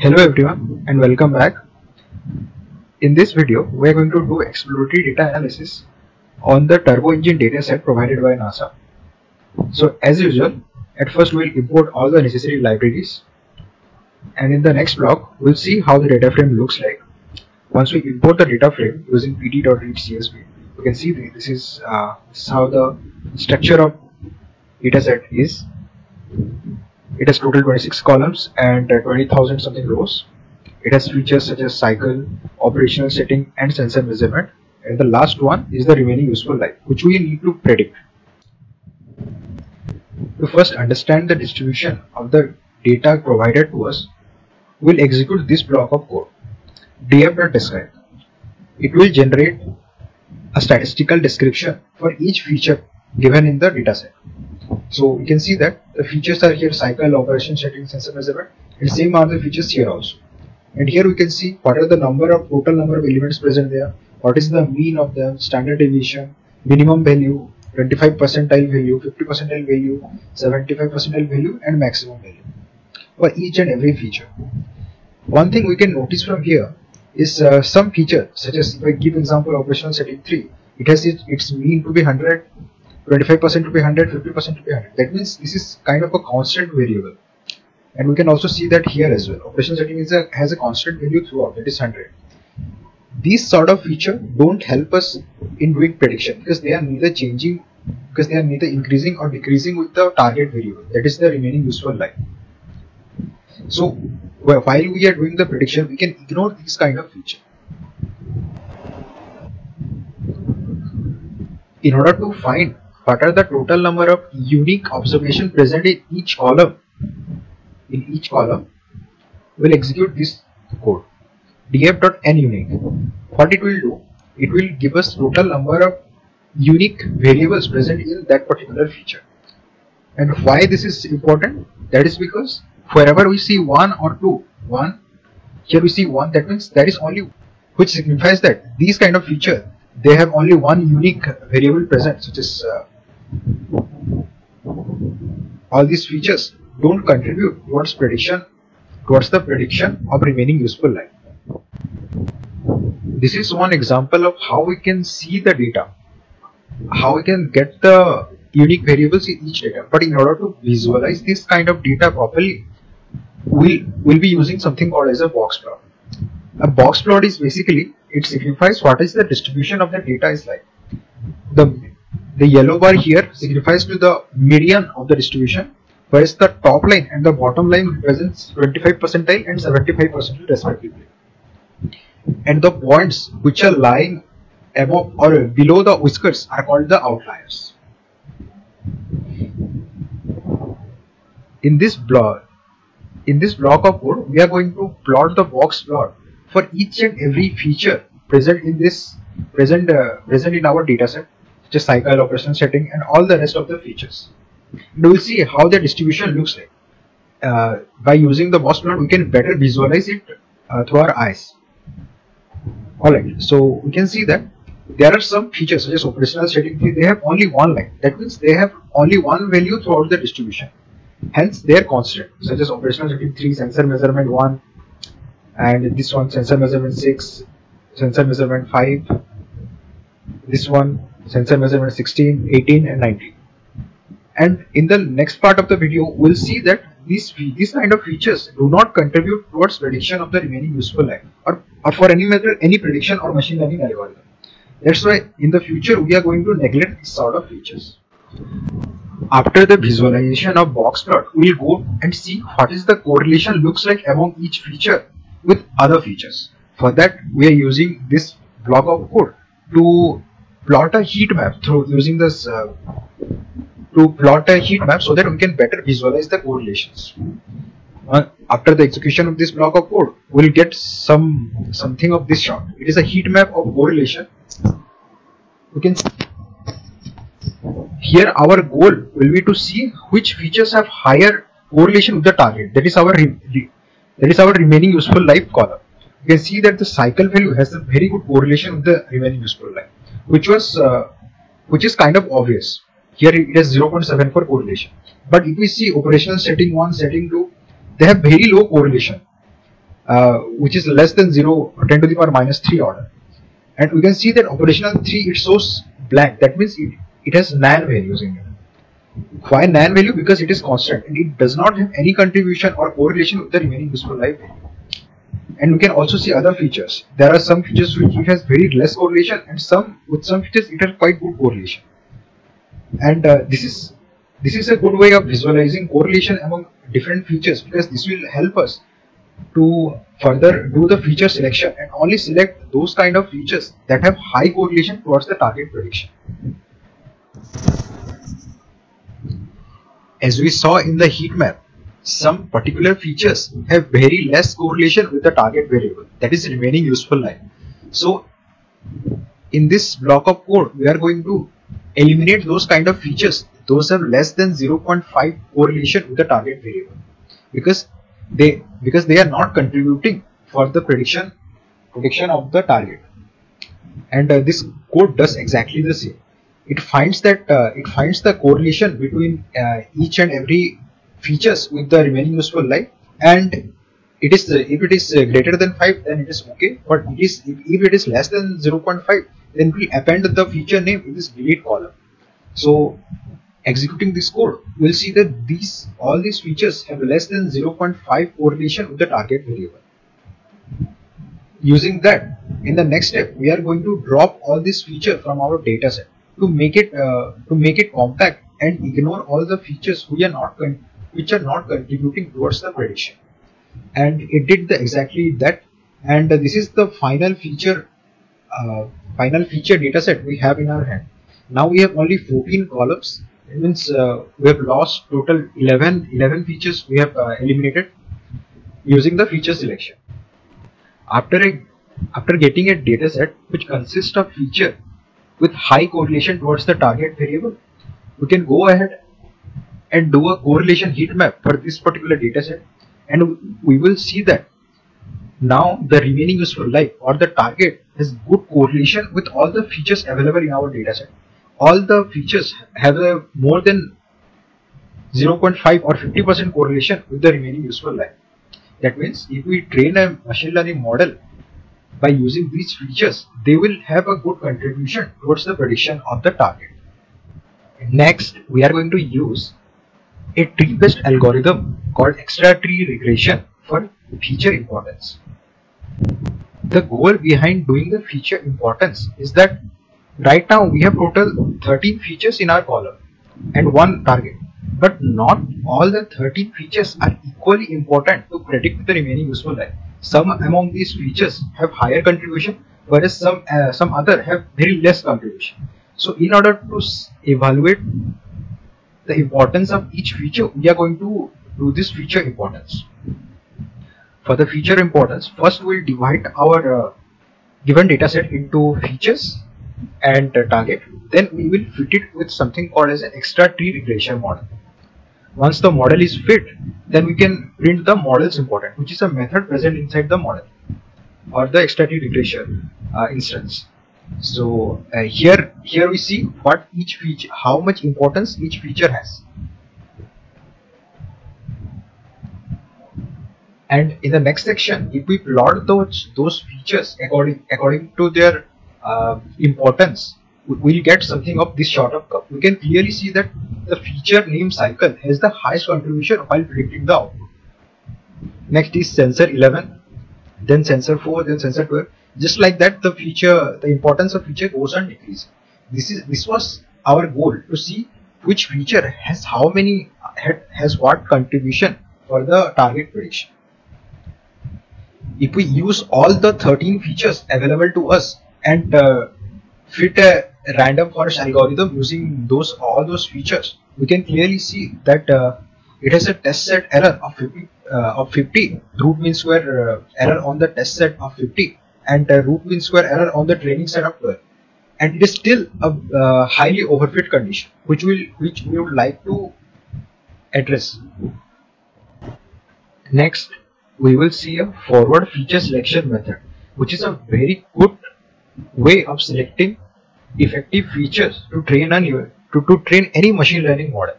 Hello everyone and welcome back. In this video, we are going to do exploratory data analysis on the Turbo Engine dataset provided by NASA. So as usual, at first we will import all the necessary libraries, and in the next block we will see how the data frame looks like. Once we import the data frame using pd.read.csv, you can see this is how the structure of dataset is. It has total 26 columns and 20,000 something rows. It has features such as cycle, operational setting and sensor measurement, and the last one is the remaining useful life, which we need to predict. To first understand the distribution of the data provided to us, we will execute this block of code, df.describe. It will generate a statistical description for each feature given in the dataset. So we can see that the features are here: cycle, operation setting, sensor measurement, and same are the features here also. And here we can see what are the total number of elements present there, what is the mean of them, standard deviation, minimum value, 25 percentile value, 50 percentile value, 75 percentile value, and maximum value for each and every feature. One thing we can notice from here is some feature, such as if I give example operational setting 3, it has its mean to be 100, 25% to be 100, 50% to be 100. That means this is kind of a constant variable. And we can also see that here as well. Operational setting has a constant value throughout, that is 100. These sort of feature don't help us in doing prediction because they are neither increasing or decreasing with the target variable, that is the remaining useful life. So while we are doing the prediction, we can ignore these kind of feature. In order to find what are the total number of unique observations present in each column, we'll execute this code, df.nUnique. What it will do, it will give us total number of unique variables present in that particular feature. And why this is important? That is because wherever we see 1 or 2, here we see 1, that means there is only, which signifies that these kind of feature, they have only one unique variable present, such as all these features don't contribute towards the prediction of remaining useful life. This is one example of how we can see the data, how we can get the unique variables in each data. But in order to visualize this kind of data properly, we'll be using something called as a box plot. A box plot is basically, it signifies what is the distribution of the data is like. The yellow bar here signifies to the median of the distribution, whereas the top line and the bottom line represents 25 percentile and 75 percentile respectively. And the points which are lying above or below the whiskers are called the outliers. In this block of code, we are going to plot the box plot for each and every feature present in our dataset, such as cycle, operational setting, and all the rest of the features. And we will see how the distribution looks like. By using the box plot, we can better visualize it through our eyes. Alright, so we can see that there are some features such as operational setting 3, they have only one line. That means they have only one value throughout the distribution. Hence they are constant, such as operational setting 3, sensor measurement 1, and this one sensor measurement 6, sensor measurement 5, this one sensor measurement 16, 18 and 19. And in the next part of the video, we'll see that these kind of features do not contribute towards prediction of the remaining useful life or for any prediction or machine learning algorithm. That's why in the future we are going to neglect these sort of features. After the visualization of box plot, we'll go and see what is the correlation looks like among each feature with other features. For that, we are using this block of code to plot a heat map through using this so that we can better visualize the correlations. After the execution of this block of code, we'll get something of this sort. It is a heat map of correlation. You can see here our goal will be to see which features have higher correlation with the target. That is our remaining useful life column. You can see that the cycle value has a very good correlation with the remaining useful life, which is kind of obvious. Here it has 0.74 correlation. But if we see operational setting 1, setting 2, they have very low correlation. which is less than 0 or 10 to the power minus 3 order. And we can see that operational 3, it shows blank. That means it has nan values in it. Why nan value? Because it is constant and it does not have any contribution or correlation with the remaining useful life value. And we can also see other features. There are some features which it has very less correlation, and some features it has quite good correlation. And this is a good way of visualizing correlation among different features, because this will help us to further do the feature selection and only select those kind of features that have high correlation towards the target prediction. As we saw in the heat map, some particular features have very less correlation with the target variable, that is remaining useful life. So in this block of code, we are going to eliminate those kind of features. Those have less than 0.5 correlation with the target variable, because they are not contributing for the prediction of the target. And this code does exactly the same. It finds the correlation between each and every features with the remaining useful life, and it is if it is greater than 5, then it is okay. But if it is less than 0.5, then we append the feature name in this delete column. So executing this code, we'll see that all these features have less than 0.5 correlation with the target variable. Using that, in the next step, we are going to drop all these features from our dataset to make it compact and ignore all the features which are not contributing towards the prediction. And it did exactly that. And this is the final feature dataset we have in our hand. Now we have only 14 columns. It means we have lost total 11 features we have eliminated using the feature selection. After getting a dataset which consists of feature with high correlation towards the target variable, we can go ahead and do a correlation heat map for this particular dataset, and we will see that now the remaining useful life or the target has good correlation with all the features available in our dataset. All the features have a more than 0.5 or 50% correlation with the remaining useful life. That means if we train a machine learning model by using these features, they will have a good contribution towards the prediction of the target. Next, we are going to use a tree-based algorithm called extra tree regression for feature importance. The goal behind doing the feature importance is that right now we have total 13 features in our column and one target, but not all the 13 features are equally important to predict the remaining useful life. Some among these features have higher contribution, whereas some other have very less contribution. So in order to evaluate the importance of each feature, we are going to do this feature importance. For the feature importance, first we will divide our given dataset into features and target. Then we will fit it with something called as an extra tree regression model. Once the model is fit, then we can print the model's important, which is a method present inside the model or the extra tree regression instance. So here we see what each feature, how much importance each feature has. And in the next section, if we plot those features according to their importance, we'll get something of this sort of curve. We can clearly see that the feature name cycle has the highest contribution while predicting the output. Next is sensor 11, then sensor 4, then sensor 12. Just like that, the importance of feature goes on decreasing. This was our goal, to see which feature has what contribution for the target prediction. If we use all the 13 features available to us and fit a random forest algorithm using all those features, we can clearly see that it has a test set error of 50, root mean square error on the test set of 50, and root mean square error on the training set of 12, and it is still a highly overfit condition, which we would like to address. Next, we will see a forward feature selection method, which is a very good way of selecting effective features to train any machine learning model.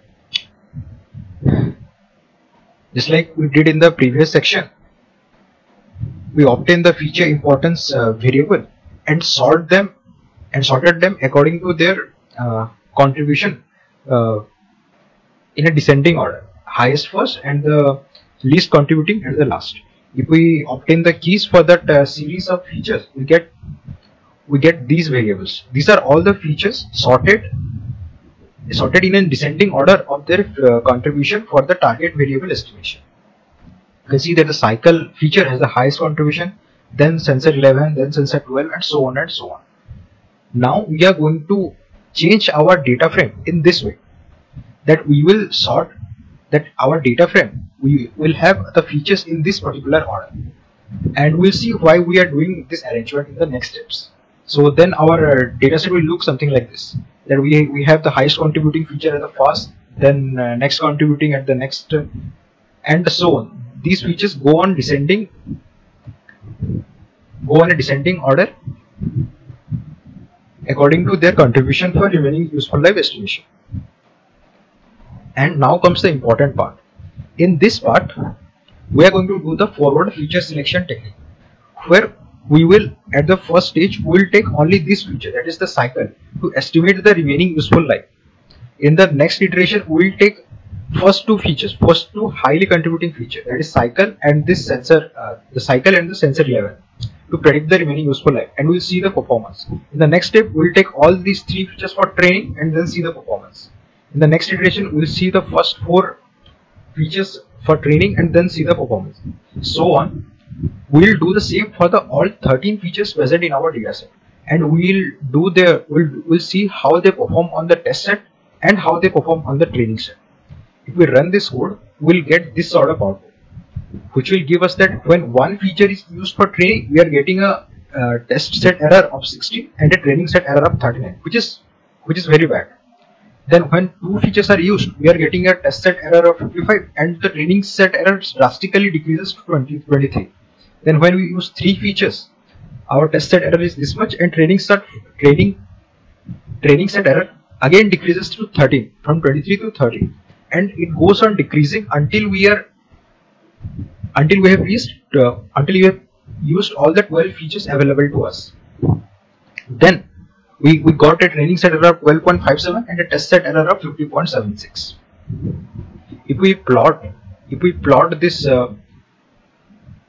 Just like we did in the previous section, we obtain the feature importance variable and sorted them according to their contribution in a descending order, highest first and the least contributing at the last. If we obtain the keys for that series of features, we get these variables. These are all the features sorted in a descending order of their contribution for the target variable estimation. You can see that the cycle feature has the highest contribution, then sensor 11, then sensor 12, and so on and so on. Now we are going to change our data frame in this way, that we will sort that our data frame, we will have the features in this particular order, and we'll see why we are doing this arrangement in the next steps. So then our data set will look something like this, that we have the highest contributing feature at the first, then next contributing at the next, and so on. These features go on a descending order according to their contribution for remaining useful life estimation. And now comes the important part. In this part, we are going to do the forward feature selection technique, where we will, at the first stage, we will take only this feature, that is the cycle, to estimate the remaining useful life. In the next iteration, we will take first two highly contributing features, that is cycle and this sensor, the cycle and the sensor 11, to predict the remaining useful life, and we will see the performance. In the next step, we will take all these three features for training and then see the performance. In the next iteration, we will see the first 4 features for training and then see the performance. So on. We will do the same for the all 13 features present in our dataset, and we'll see how they perform on the test set and how they perform on the training set. If we run this code, we'll get this sort of output, which will give us that when one feature is used for training, we are getting a test set error of 16 and a training set error of 39, which is very bad. Then when 2 features are used, we are getting a test set error of 55 and the training set error drastically decreases to 23. Then when we use 3 features, our test set error is this much, and training set error again decreases to 13, from 23 to 13, and it goes on decreasing until we have used all the 12 features available to us. Then we got a training set error of 12.57 and a test set error of 50.76. If we plot this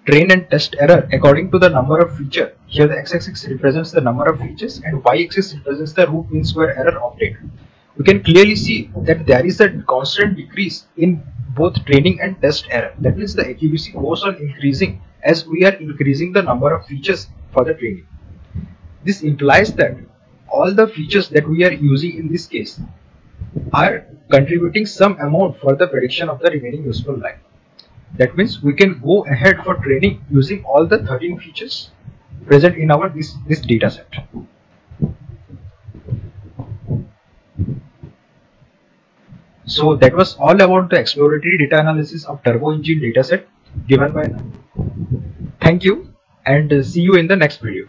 train and test error according to the number of features, here the x-axis represents the number of features and y-axis represents the root mean square error obtained, we can clearly see that there is a constant decrease in both training and test error. That means the accuracy goes on increasing as we are increasing the number of features for the training. This implies that all the features that we are using in this case are contributing some amount for the prediction of the remaining useful life. That means we can go ahead for training using all the 13 features present in our this data set. So that was all about the exploratory data analysis of Turbo Engine dataset given by. Thank you, and see you in the next video.